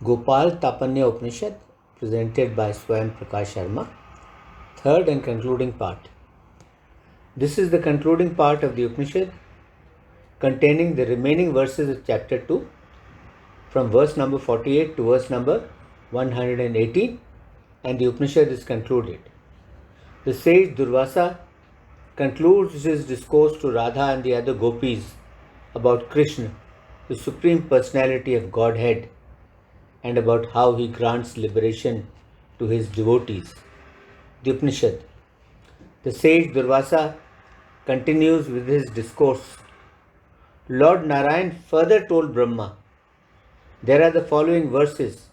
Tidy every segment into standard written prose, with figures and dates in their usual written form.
Gopal Tapaniya Upanishad, presented by Svayam Prakash Sharma, third and concluding part. This is the concluding part of the Upanishad containing the remaining verses of chapter 2 from verse number 48 to verse number 118, and the Upanishad is concluded. The sage Durvasa concludes his discourse to Radha and the other Gopis about Krishna, the Supreme Personality of Godhead, and about how he grants liberation to his devotees. The Upanishad. The sage Durvasa continues with his discourse. Lord Narayan further told Brahma, there are the following verses.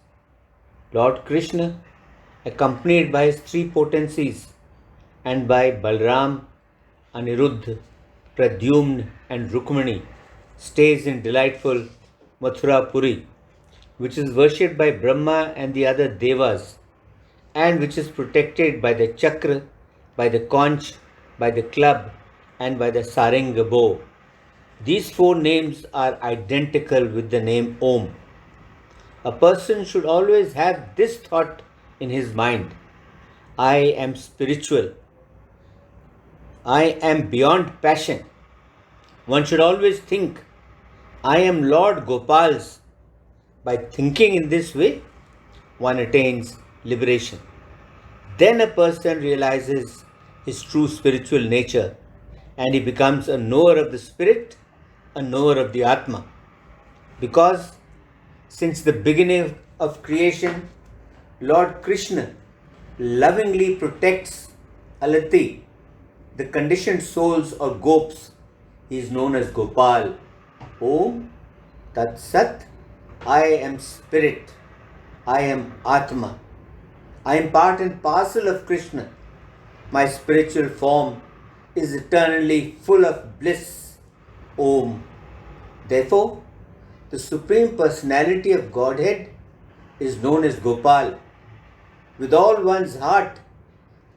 Lord Krishna, accompanied by his three potencies and by Balram, Aniruddha, Pradyumna and Rukmani, stays in delightful Mathura Puri, which is worshipped by Brahma and the other Devas, and which is protected by the chakra, by the conch, by the club, and by the saringa bow. These four names are identical with the name Om. A person should always have this thought in his mind: I am spiritual. I am beyond passion. One should always think, I am Lord Gopal's. By thinking in this way, one attains liberation. Then a person realizes his true spiritual nature and he becomes a knower of the spirit, a knower of the Atma. Because since the beginning of creation, Lord Krishna lovingly protects Alati, the conditioned souls or Gops. He is known as Gopal. Om Tat Sat. I am spirit. I am Atma. I am part and parcel of Krishna. My spiritual form is eternally full of bliss. Om. Therefore, the Supreme Personality of Godhead is known as Gopal. With all one's heart,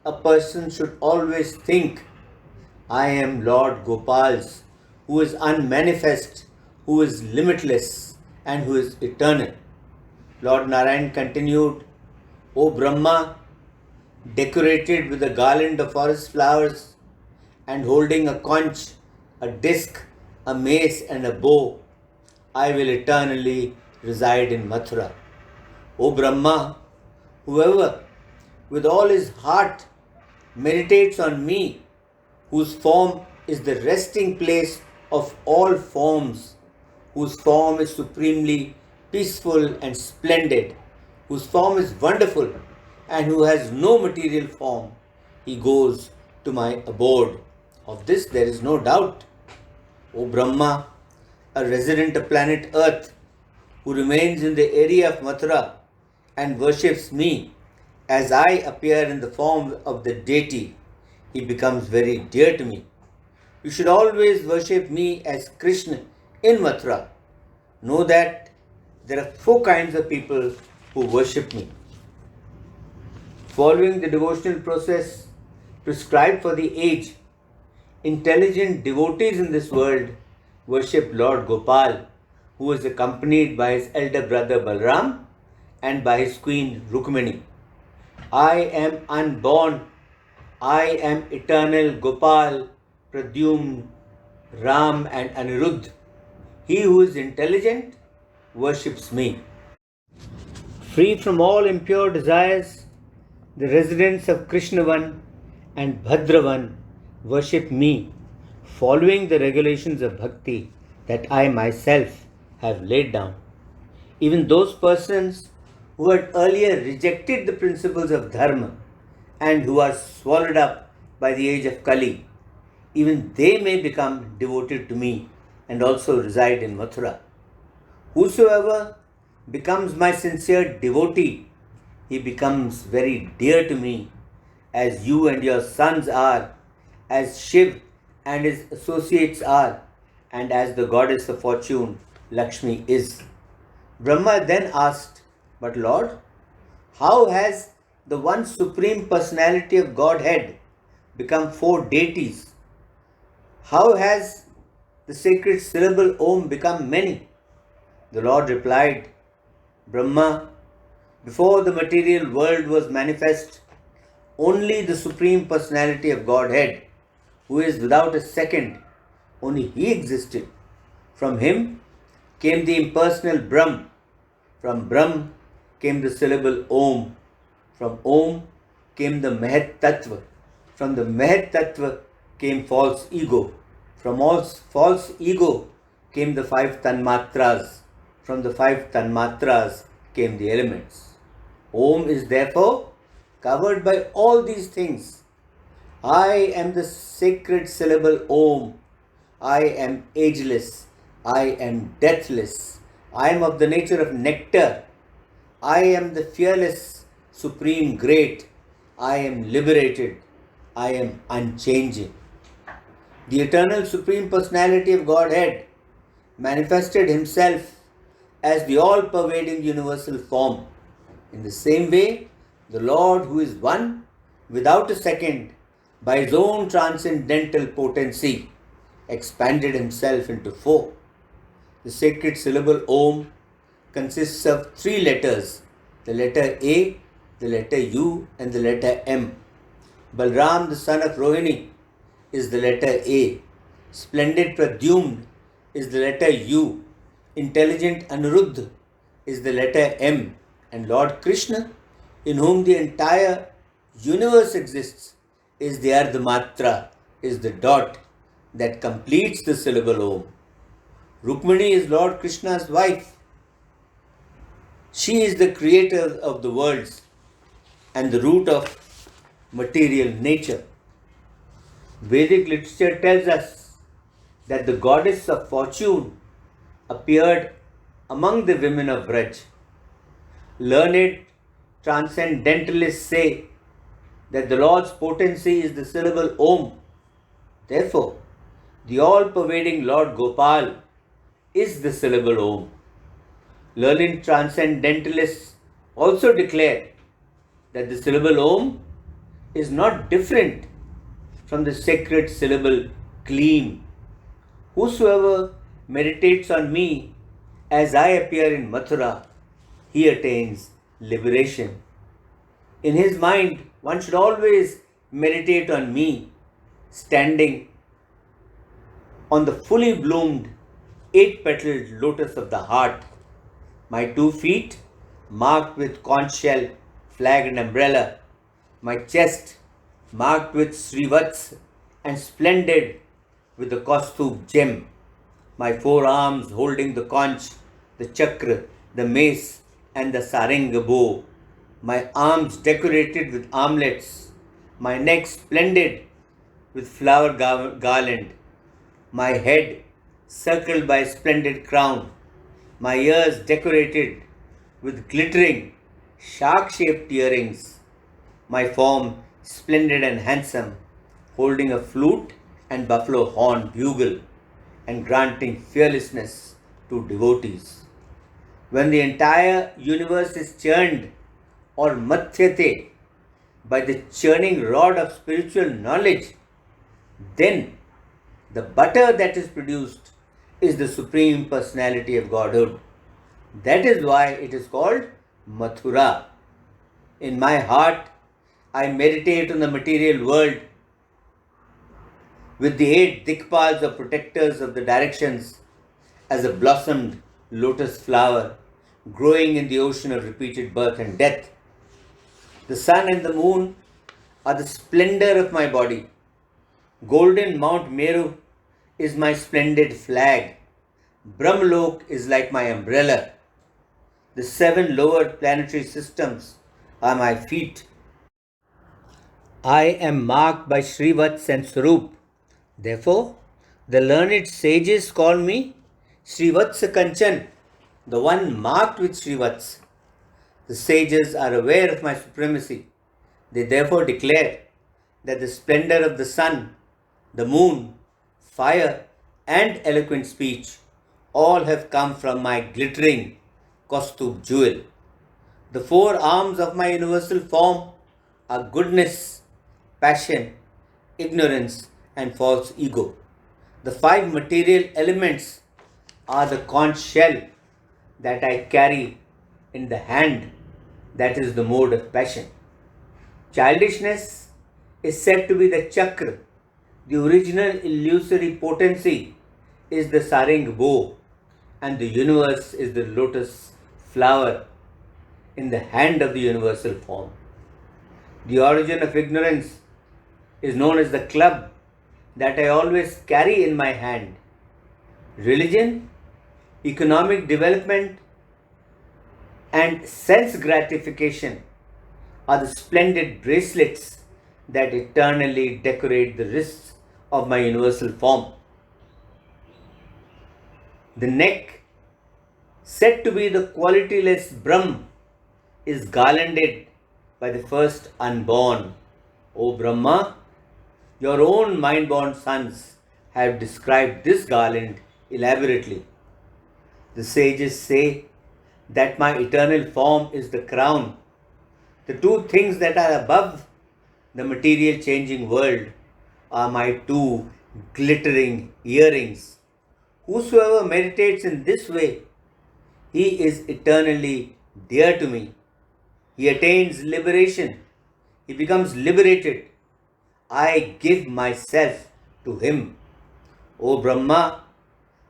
a person should always think, I am Lord Gopal's, who is unmanifest, who is limitless, and who is eternal. Lord Narayan continued, O Brahma, decorated with a garland of forest flowers and holding a conch, a disc, a mace and a bow, I will eternally reside in Mathura. O Brahma, whoever with all his heart meditates on me, whose form is the resting place of all forms, whose form is supremely peaceful and splendid, whose form is wonderful, and who has no material form, he goes to my abode. Of this there is no doubt. O Brahma, a resident of planet Earth, who remains in the area of Mathura and worships me as I appear in the form of the deity, he becomes very dear to me. You should always worship me as Krishna in Mathura. Know that there are four kinds of people who worship me. Following the devotional process prescribed for the age, intelligent devotees in this world worship Lord Gopal, who is accompanied by his elder brother Balram and by his queen Rukmani. I am unborn. I am eternal Gopal, Pradyumna, Ram and Aniruddha. He who is intelligent worships me. Free from all impure desires, the residents of Krishnavan and Bhadravan worship me, following the regulations of bhakti that I myself have laid down. Even those persons who had earlier rejected the principles of dharma and who are swallowed up by the age of Kali, even they may become devoted to me and also reside in Mathura. Whosoever becomes my sincere devotee, he becomes very dear to me, as you and your sons are, as Shiv and his associates are, and as the goddess of fortune, Lakshmi, is. Brahma then asked, but Lord, how has the one Supreme Personality of Godhead become four deities? How has the sacred syllable Om become many? The Lord replied, Brahma, before the material world was manifest, only the Supreme Personality of Godhead, who is without a second, only He existed. From Him came the impersonal Brahm. From Brahm came the syllable Om. From Om came the Mahat Tattva. From the Mahat Tattva came false ego. From false ego came the 5 Tanmatras. From the 5 Tanmatras came the elements. Om is therefore covered by all these things. I am the sacred syllable Om. I am ageless. I am deathless. I am of the nature of nectar. I am the fearless, supreme great. I am liberated. I am unchanging. The eternal Supreme Personality of Godhead manifested Himself as the all-pervading universal form. In the same way, the Lord, who is one, without a second, by His own transcendental potency, expanded Himself into 4. The sacred syllable Om consists of 3 letters, the letter A, the letter U and the letter M. Balram, the son of Rohini, is the letter A. Splendid Pradyumna is the letter U. Intelligent Anuruddha is the letter M. And Lord Krishna, in whom the entire universe exists, is the Ardhamatra, is the dot that completes the syllable Om. Rukmini is Lord Krishna's wife. She is the creator of the worlds and the root of material nature. Vedic literature tells us that the goddess of fortune appeared among the women of Vraj. Learned transcendentalists say that the Lord's potency is the syllable Om. Therefore, the all-pervading Lord Gopal is the syllable Om. Learned transcendentalists also declare that the syllable Om is not different from the sacred syllable Kleem. Whosoever meditates on me as I appear in Mathura, he attains liberation. In his mind, one should always meditate on me, standing on the fully bloomed 8-petaled lotus of the heart, my 2 feet marked with conch shell, flag and umbrella, my chest marked with Srivats and splendid with the Kaustubh gem, my 4 arms holding the conch, the chakra, the mace and the sarenga bow, my arms decorated with armlets, my neck splendid with flower garland, my head circled by a splendid crown, my ears decorated with glittering shark-shaped earrings, my form splendid and handsome, holding a flute and buffalo horn bugle and granting fearlessness to devotees. When the entire universe is churned or mathyate by the churning rod of spiritual knowledge, then the butter that is produced is the Supreme Personality of Godhead. That is why it is called Mathura. In my heart, I meditate on the material world with the 8 dikpals or protectors of the directions as a blossomed lotus flower growing in the ocean of repeated birth and death. The sun and the moon are the splendor of my body. Golden Mount Meru is my splendid flag. Brahmalok is like my umbrella. The 7 lower planetary systems are my feet. I am marked by Srivats and Swarup. Therefore, the learned sages call me Srivatsa Kanchan, the one marked with Srivats. The sages are aware of my supremacy. They therefore declare that the splendor of the sun, the moon, fire, and eloquent speech all have come from my glittering Kaustubh jewel. The 4 arms of my universal form are goodness, passion, ignorance, and false ego. The 5 material elements are the conch shell that I carry in the hand, that is the mode of passion. Childishness is said to be the chakra. The original illusory potency is the saring bow, and the universe is the lotus flower in the hand of the universal form. The origin of ignorance is known as the club that I always carry in my hand. Religion, economic development, and sense gratification are the splendid bracelets that eternally decorate the wrists of my universal form. The neck, said to be the qualityless Brahm, is garlanded by the first unborn. O Brahma, your own mind-born sons have described this garland elaborately. The sages say that my eternal form is the crown. The two things that are above the material changing world are my two glittering earrings. Whosoever meditates in this way, he is eternally dear to me. He attains liberation. He becomes liberated. I give myself to him. O Brahma,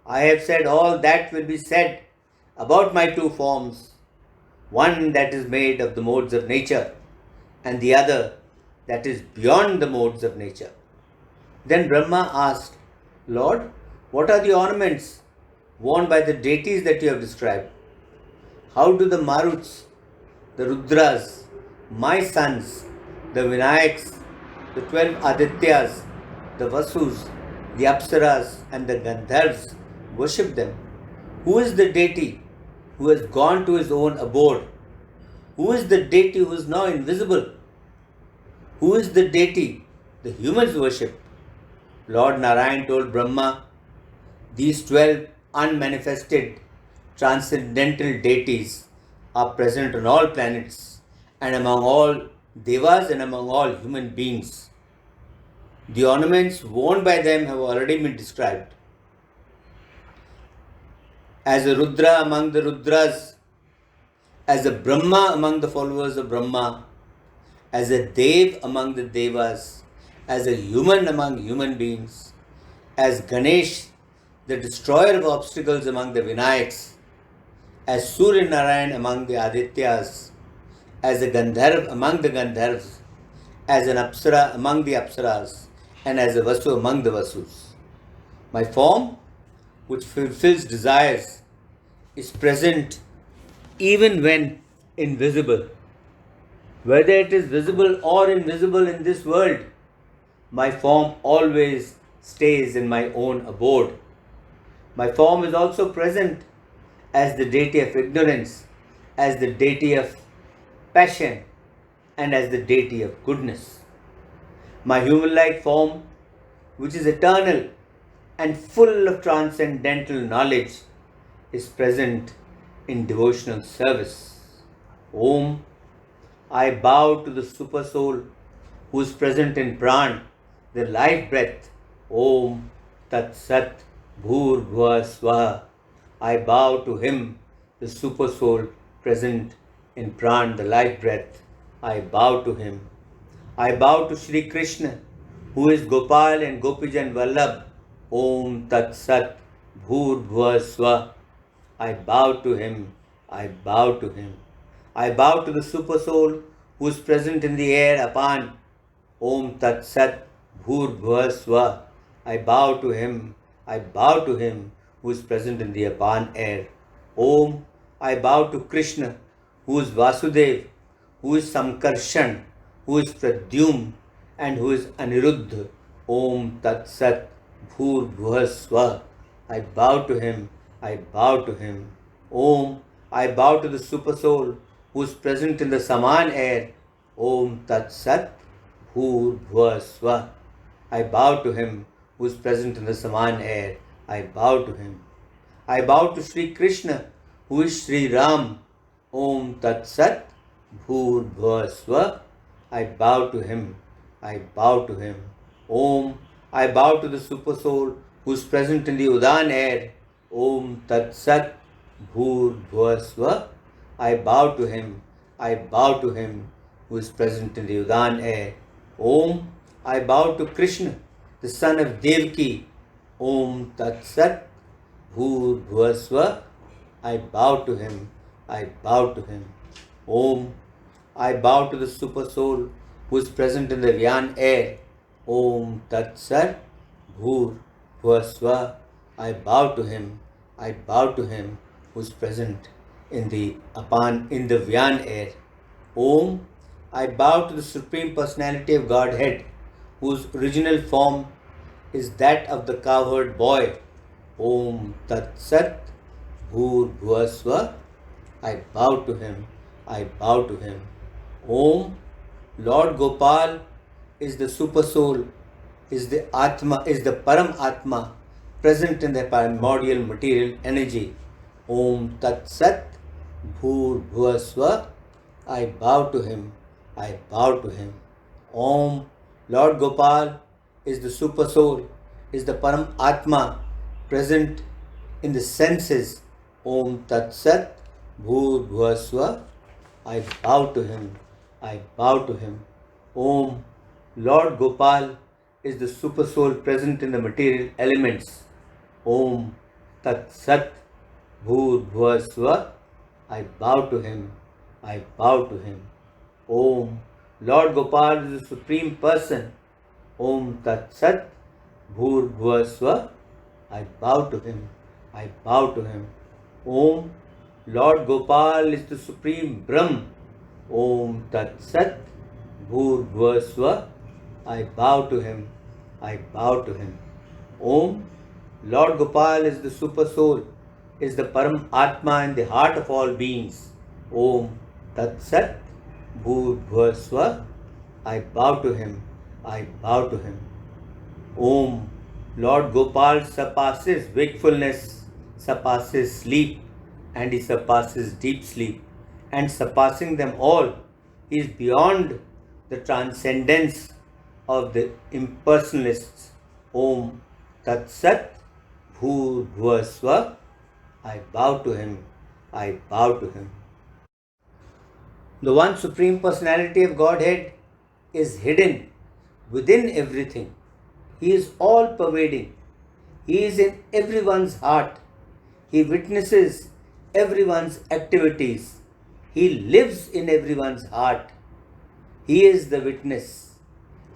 I have said all that will be said about my two forms, one that is made of the modes of nature and the other that is beyond the modes of nature. Then Brahma asked, Lord, what are the ornaments worn by the deities that you have described? How do the Maruts, the Rudras, my sons, the Vinayaks, the 12 Adityas, the Vasus, the Apsaras and the Gandharvas worship them? Who is the deity who has gone to his own abode? Who is the deity who is now invisible? Who is the deity the humans worship? Lord Narayan told Brahma, these 12 unmanifested transcendental deities are present on all planets and among all devas and among all human beings. The ornaments worn by them have already been described. As a Rudra among the Rudras, as a Brahma among the followers of Brahma, as a Dev among the Devas, as a human among human beings, as Ganesh, the destroyer of obstacles among the Vinayaks, as Surya Narayan among the Adityas, as a Gandharv among the Gandharvas, as an Apsara among the Apsaras, and as a Vasu among the Vasus. My form, which fulfills desires, is present even when invisible. Whether it is visible or invisible in this world, my form always stays in my own abode. My form is also present as the deity of ignorance, as the deity of passion, and as the deity of goodness. My human-like form, which is eternal and full of transcendental knowledge, is present in devotional service. Om, I bow to the Super Soul who is present in Pran, the life breath. Om Tat Sat Bhur Bhuva Swaha. I bow to him, the Super Soul present in Pran, the life breath. I bow to him. I bow to Shri Krishna, who is Gopal and Gopijan Vallabh. Om Tat Sat Bhur Bhuva Swaha. I bow to him. I bow to him. I bow to the Super Soul who is present in the air Apan. Om Tat Sat Bhur Bhuva Swaha. I bow to him. I bow to him who is present in the Apan air. Om. I bow to Krishna, who is Vasudev, who is Samkarshan, who is Pradyum, and who is Aniruddha. Om Tat Sat Bhur Bhuva Swaha. I bow to him. I bow to him. Om. I bow to the Super Soul who is present in the Saman air. Om Tat Sat Bhur Bhuva Swaha. I bow to him who is present in the Saman air. I bow to him. I bow to Sri Krishna, who is Sri Ram. Om Tat Sat Bhur Bhuva Swaha. I bow to him. I bow to him. Om. I bow to the Super Soul who is present in the Udan air. Om Tat Sat Bhur Bhuva Swaha. I bow to him, I bow to him who is present in the Udan air. Om, I bow to Krishna, the son of Devaki. Om Tat Sat Bhur Bhuvasva. I bow to him, I bow to him. Om, I bow to the Super Soul who is present in the Vyan air. Om Tat Sat Bhur Bhuvasva. I bow to him, I bow to him who is present in the Vyan air. Om, I bow to the Supreme Personality of Godhead, whose original form is that of the cowherd boy. Om Tat Sat Bhur Bhuvasva. I bow to him, I bow to him. Om, Lord Gopal is the Super Soul, is the Atma, is the Param Atma, present in the primordial material energy. Om Tat Sat Bhur Bhuvasva. I bow to him, I bow to him. Om, Lord Gopal is the Super Soul, is the Param Atma, present in the senses. Om Tat Sat Bhur Bhuvasva. I bow to him, I bow to him. Om, Lord Gopal is the Super Soul present in the material elements. Om Tat Sat Bhur Bhuvasva. I bow to him, I bow to him. Om, Lord Gopal is the Supreme Person. Om Tat Sat Bhur Bhuvasva. I bow to him, I bow to him. Om, Lord Gopal is the Supreme Brahm. Om Tat Sat Bhur Bhuvasva. I bow to him, I bow to him. Om, Lord Gopal is the Super Soul, is the Param Atma in the heart of all beings. Om Tat Sat Bhur Bhuvasva. I bow to him, I bow to him. Om, Lord Gopal surpasses wakefulness, surpasses sleep, and he surpasses deep sleep. And surpassing them all, he is beyond the transcendence of the impersonalists. Om Tat Sat Bhur Bhuvasva. I bow to him, I bow to him. The one Supreme Personality of Godhead is hidden within everything. He is all pervading. He is in everyone's heart. He witnesses everyone's activities. He lives in everyone's heart. He is the witness.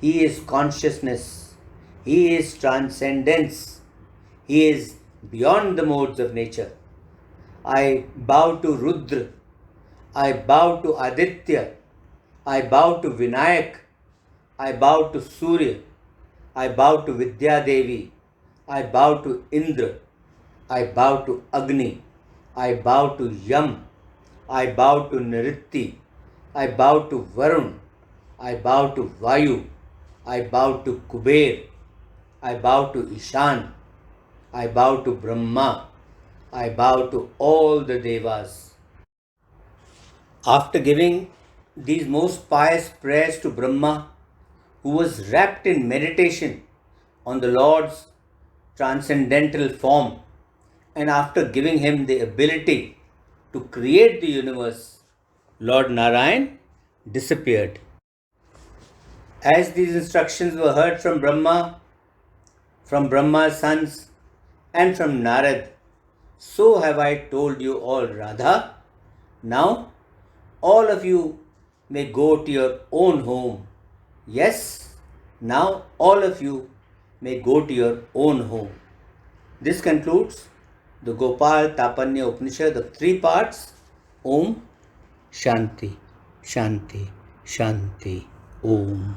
He is consciousness. He is transcendence. He is beyond the modes of nature. I bow to Rudra. I bow to Aditya. I bow to Vinayak. I bow to Surya. I bow to Vidya Devi. I bow to Indra. I bow to Agni. I bow to Yam. I bow to Nritti. I bow to Varun. I bow to Vayu. I bow to Kuber. I bow to Ishan. I bow to Brahma. I bow to all the Devas. After giving these most pious prayers to Brahma, who was wrapped in meditation on the Lord's transcendental form, and after giving him the ability to create the universe, Lord Narayan disappeared. As these instructions were heard from Brahma, from Brahma's sons, and from Narad, so have I told you all, Radha. Now, all of you may go to your own home. Yes, now all of you may go to your own home. This concludes the Gopal Tapaniya Upanishad of 3 parts. Om Shanti, Shanti, Shanti. Om.